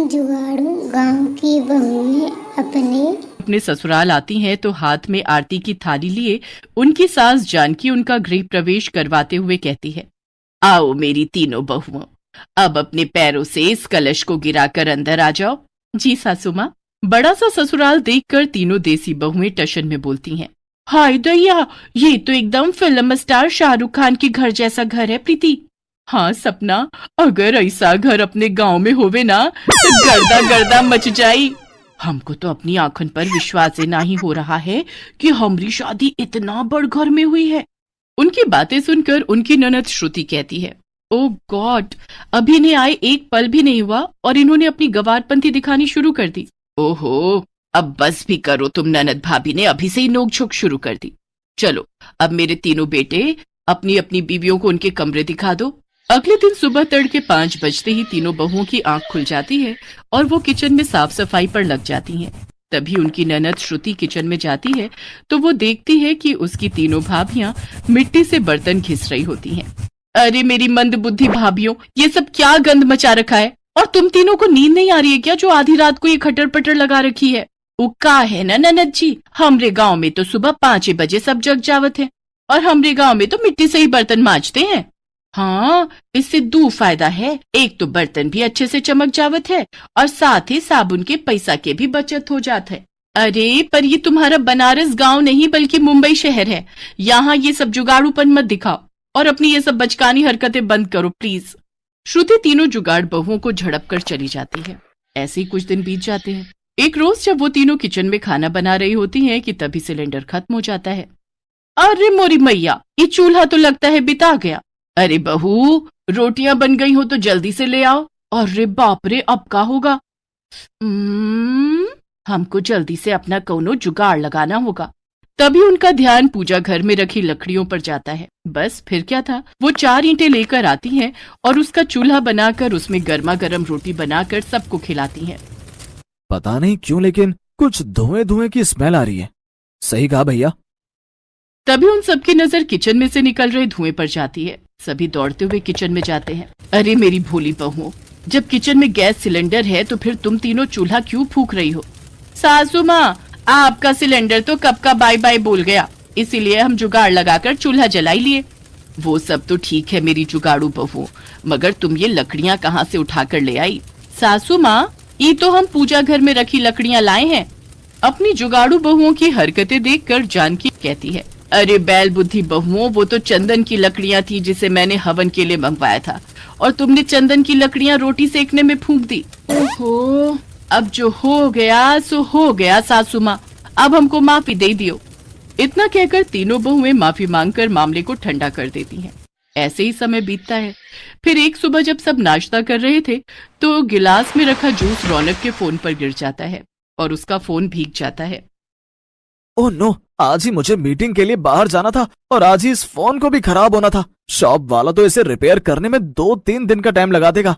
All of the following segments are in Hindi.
तीन जुगाड़ू गांव की बहुएं अपने ससुराल आती हैं तो हाथ में आरती की थाली लिए उनकी सास जानकी उनका गृह प्रवेश करवाते हुए कहती है, आओ मेरी तीनों बहुओं, अब अपने पैरों से इस कलश को गिराकर अंदर आ जाओ। जी सासू माँ। बड़ा सा ससुराल देखकर तीनों देसी बहुएं टशन में बोलती हैं, हाय दैया, ये तो एकदम फिल्म स्टार शाहरुख खान के घर जैसा घर है प्रीति। हाँ सपना, अगर ऐसा घर अपने गांव में होवे ना तो गर्दा गर्दा मच जाई। हमको तो अपनी आंखन पर विश्वास ही नहीं हो रहा है कि हमारी शादी इतना बड़ घर में हुई है। उनकी बातें सुनकर उनकी ननद श्रुति कहती है, ओ गॉड, अभी इन्हें आए एक पल भी नहीं हुआ और इन्होंने अपनी गवारपंथी दिखानी शुरू कर दी। ओहो, अब बस भी करो तुम ननद भाभी ने अभी से ही नोक-झोंक शुरू कर दी। चलो अब मेरे तीनों बेटे अपनी अपनी बीवियों को उनके कमरे दिखा दो। अगले दिन सुबह तड़के 5 बजते ही तीनों बहुओं की आंख खुल जाती है और वो किचन में साफ सफाई पर लग जाती हैं। तभी उनकी ननद श्रुति किचन में जाती है तो वो देखती है कि उसकी तीनों भाभियां मिट्टी से बर्तन घिस रही होती हैं। अरे मेरी मंद बुद्धि भाभियों, ये सब क्या गंद मचा रखा है? और तुम तीनों को नींद नहीं आ रही है क्या जो आधी रात को ये खटर पटर लगा रखी है? उक्का है ना ननद जी, हमरे गांव में तो सुबह 5 बजे सब जग जावत है और हमरे गांव में तो मिट्टी से ही बर्तन मांजते हैं। हाँ, इससे दो फायदा है, एक तो बर्तन भी अच्छे से चमक जावत है और साथ ही साबुन के पैसा के भी बचत हो जात है। अरे पर ये तुम्हारा बनारस गांव नहीं बल्कि मुंबई शहर है, यहाँ ये सब जुगाड़ूपन मत दिखाओ और अपनी ये सब बचकानी हरकतें बंद करो प्लीज। श्रुति तीनों जुगाड़ बहुओं को झड़प कर चली जाती है। ऐसे ही कुछ दिन बीत जाते हैं। एक रोज जब वो तीनों किचन में खाना बना रही होती हैं कि तभी सिलेंडर खत्म हो जाता है। अरे मोरी मैया, ये चूल्हा तो लगता है बिता गया। अरे बहू, रोटियां बन गई हो तो जल्दी से ले आओ। अरे बाप रे, अब क्या होगा? हमको जल्दी से अपना कोनो जुगाड़ लगाना होगा। तभी उनका ध्यान पूजा घर में रखी लकड़ियों पर जाता है। बस फिर क्या था, वो 4 ईंटें लेकर आती हैं और उसका चूल्हा बनाकर उसमें गर्मा गर्म रोटी बनाकर सबको खिलाती हैं। पता नहीं क्यों लेकिन कुछ धुएं धुएं की स्मेल आ रही है। सही कहा भैया। तभी उन सबकी नजर किचन में से निकल रहे धुएं पर जाती है। सभी दौड़ते हुए किचन में जाते हैं। अरे मेरी भोली बहू, जब किचन में गैस सिलेंडर है तो फिर तुम तीनों चूल्हा क्यों फूंक रही हो? सासू माँ, आपका सिलेंडर तो कब का बाय बाय बोल गया, इसीलिए हम जुगाड़ लगाकर चूल्हा जलाई लिए। वो सब तो ठीक है मेरी जुगाड़ू बहू, मगर तुम ये लकड़ियाँ कहाँ से उठाकर ले आई? सासू माँ, ये तो हम पूजा घर में रखी लकड़ियाँ लाए हैं। अपनी जुगाड़ू बहुओं की हरकतें देखकर जानकी कहती है, अरे बैल बुद्धि बहुओं, वो तो चंदन की लकड़ियाँ थी जिसे मैंने हवन के लिए मंगवाया था और तुमने चंदन की लकड़ियाँ रोटी सेकने में फूंक दी। ओहो, अब जो हो गया सो हो गया सासू माँ, अब हमको माफी दे दियो। इतना कहकर तीनों बहुएं माफी मांगकर मामले को ठंडा कर देती हैं। ऐसे ही समय बीतता है। फिर एक सुबह जब सब नाश्ता कर रहे थे तो गिलास में रखा जूस रौनक के फोन पर गिर जाता है और उसका फोन भीग जाता है। ओह नो, आज ही मुझे मीटिंग के लिए बाहर जाना था और आज ही इस फोन को भी खराब होना था। शॉप वाला तो इसे रिपेयर करने में 2-3 दिन का टाइम लगा देगा।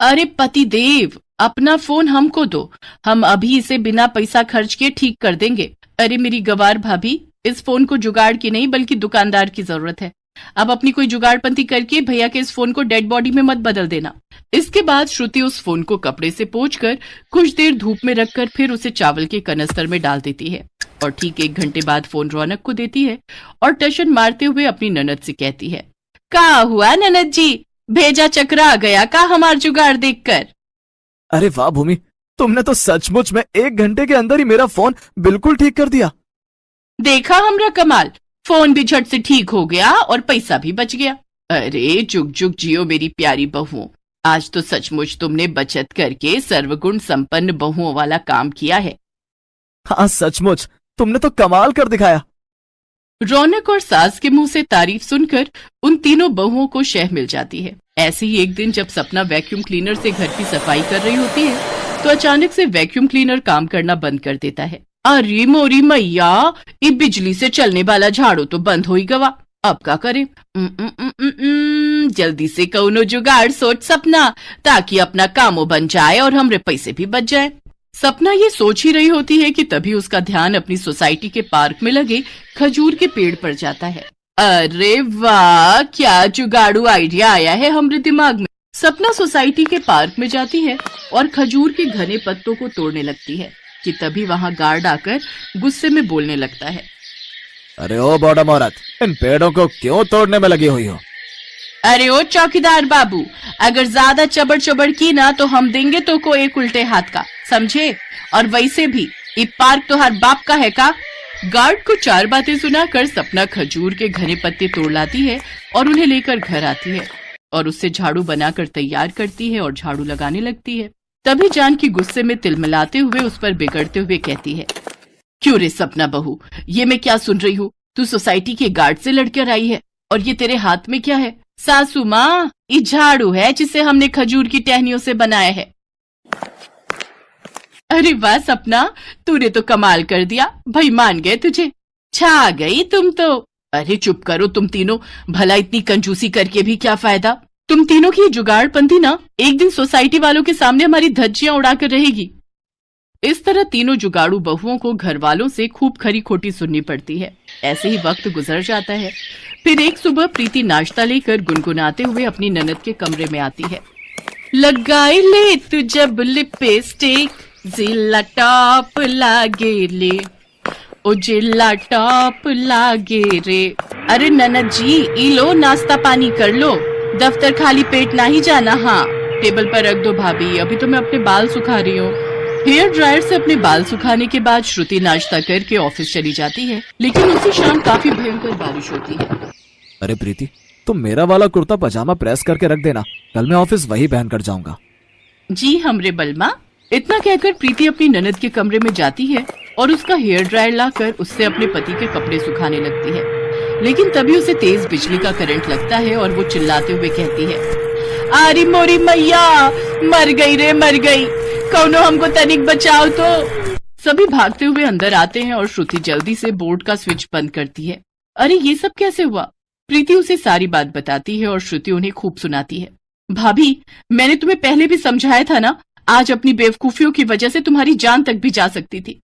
अरे पति देव, अपना फोन हमको दो, हम अभी इसे बिना पैसा खर्च के ठीक कर देंगे। अरे मेरी गवार भाभी, इस फोन को जुगाड़ की नहीं बल्कि दुकानदार की जरूरत है। अब अपनी कोई जुगाड़पंती करके भैया के इस फोन को डेड बॉडी में मत बदल देना। इसके बाद श्रुति उस फोन को कपड़े से पोंछकर कुछ देर धूप में रखकर फिर उसे चावल के कनस्तर में डाल देती है और ठीक 1 घंटे बाद फोन रौनक को देती है और टशन मारते हुए अपनी ननद से कहती है, का हुआ ननद जी, भेजा चकरा गया का हमार जुगाड़ देखकर? अरे वाह भूमि, तुमने तो सचमुच में 1 घंटे के अंदर ही मेरा फोन बिल्कुल ठीक कर दिया। देखा हमरा कमाल, फोन भी झट से ठीक हो गया और पैसा भी बच गया। अरे जुग जुग जियो मेरी प्यारी बहुओं, आज तो सचमुच तुमने बचत करके सर्वगुण संपन्न बहुओं वाला काम किया है। हाँ सचमुच, तुमने तो कमाल कर दिखाया। रौनक और सास के मुंह से तारीफ सुनकर उन तीनों बहुओं को शह मिल जाती है। ऐसे ही एक दिन जब सपना वैक्यूम क्लीनर से घर की सफाई कर रही होती है तो अचानक से वैक्यूम क्लीनर काम करना बंद कर देता है। अरे मोरी मैया, ये बिजली से चलने वाला झाड़ू तो बंद हो ही गवा, अब क्या करें? जल्दी से कौनो जुगाड़ सोच सपना, ताकि अपना कामो बन जाए और हमरे पैसे भी बच जाए। सपना ये सोच ही रही होती है कि तभी उसका ध्यान अपनी सोसाइटी के पार्क में लगे खजूर के पेड़ पर जाता है। अरे वाह, क्या जुगाड़ू आइडिया आया है हमरे दिमाग में। सपना सोसाइटी के पार्क में जाती है और खजूर के घने पत्तों को तोड़ने लगती है कि तभी वहां गार्ड आकर गुस्से में बोलने लगता है। अरे ओ बॉडम औरत, इन पेड़ों को क्यों तोड़ने में लगी हुई हो? अरे ओ चौकीदार बाबू, अगर ज्यादा चबड़ चबड़ की ना तो हम देंगे तो को एक उल्टे हाथ का, समझे? और वैसे भी ये पार्क तो हर बाप का है का? गार्ड को 4 बातें सुनाकर सपना खजूर के घने पत्ते तोड़ लाती है और उन्हें लेकर घर आती है और उससे झाड़ू बनाकर तैयार करती है और झाड़ू लगाने लगती है। तभी जानकी गुस्से में तिलमिलाते हुए उस पर बिगड़ते हुए कहती है, क्यों रे सपना बहू, ये मैं क्या सुन रही हूँ? तू सोसाइटी के गार्ड से लड़कर आई है और ये तेरे हाथ में क्या है? सासू माँ, ये झाड़ू है जिसे हमने खजूर की टहनियों से बनाया है। अरे वाह सपना, तूने तो कमाल कर दिया, भाई मान गए तुझे, छा गई तुम तो। अरे चुप करो तुम तीनों, भला इतनी कंजूसी करके भी क्या फायदा? तुम तीनों की जुगाड़पंथी ना एक दिन सोसाइटी वालों के सामने हमारी धज्जियां उड़ाकर रहेगी। इस तरह तीनों जुगाड़ू बहुओं को घर वालों से खूब खरी खोटी सुननी पड़ती है। ऐसे ही वक्त गुजर जाता है। फिर एक सुबह प्रीति नाश्ता लेकर गुनगुनाते हुए अपनी ननद के कमरे में आती है। लगाई ले तू जब लिपस्टिक, जिला टॉप लागे ले, ओ जिला टॉप लागे रे। अरे ननद जी, ई लो नाश्ता पानी कर लो, दफ्तर खाली पेट ना ही जाना। हाँ, टेबल पर रख दो भाभी, अभी तो मैं अपने बाल सुखा रही हूँ। हेयर ड्रायर से अपने बाल सुखाने के बाद श्रुति नाश्ता करके ऑफिस चली जाती है, लेकिन उसी शाम काफी भयंकर बारिश होती है। अरे प्रीति, तुम मेरा वाला कुर्ता पजामा प्रेस करके रख देना, कल मैं ऑफिस वही पहन कर जाऊंगा। जी हमरे बलमा। इतना कहकर प्रीति अपनी ननद के कमरे में जाती है और उसका हेयर ड्रायर लाकर उससे अपने पति के कपड़े सुखाने लगती है, लेकिन तभी उसे तेज बिजली का करंट लगता है और वो चिल्लाते हुए कहती है, आरी मोरी मैया, मर गई रे मर गई, कौनो हमको तनिक बचाओ तो। सभी भागते हुए अंदर आते हैं और श्रुति जल्दी से बोर्ड का स्विच बंद करती है। अरे ये सब कैसे हुआ? प्रीति उसे सारी बात बताती है और श्रुति उन्हें खूब सुनाती है। भाभी, मैंने तुम्हें पहले भी समझाया था ना, आज अपनी बेवकूफियों की वजह से तुम्हारी जान तक भी जा सकती थी।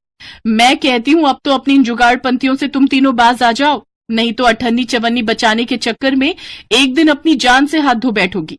मैं कहती हूँ अब तो अपनी इन जुगाड़पंथियों से तुम तीनों बाज आ जाओ, नहीं तो अठन्नी चवन्नी बचाने के चक्कर में एक दिन अपनी जान से हाथ धो बैठोगी।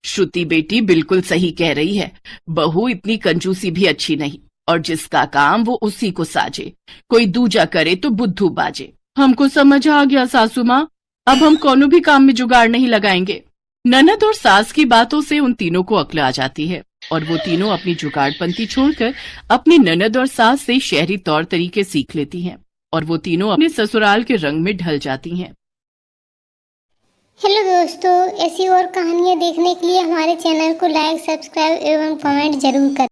श्रुति बेटी बिल्कुल सही कह रही है, बहू इतनी कंजूसी भी अच्छी नहीं, और जिसका काम वो उसी को साजे, कोई दूजा करे तो बुद्धू बाजे। हमको समझ आ गया सासू माँ, अब हम कोनो भी काम में जुगाड़ नहीं लगाएंगे। ननद और सास की बातों से उन तीनों को अक्ल आ जाती है और वो तीनों अपनी जुगाड़पंथी छोड़कर अपनी ननद और सास से शहरी तौर तरीके सीख लेती हैं और वो तीनों अपने ससुराल के रंग में ढल जाती हैं। हेलो दोस्तों, ऐसी और कहानियाँ देखने के लिए हमारे चैनल को लाइक, सब्सक्राइब एवं कमेंट जरूर करें।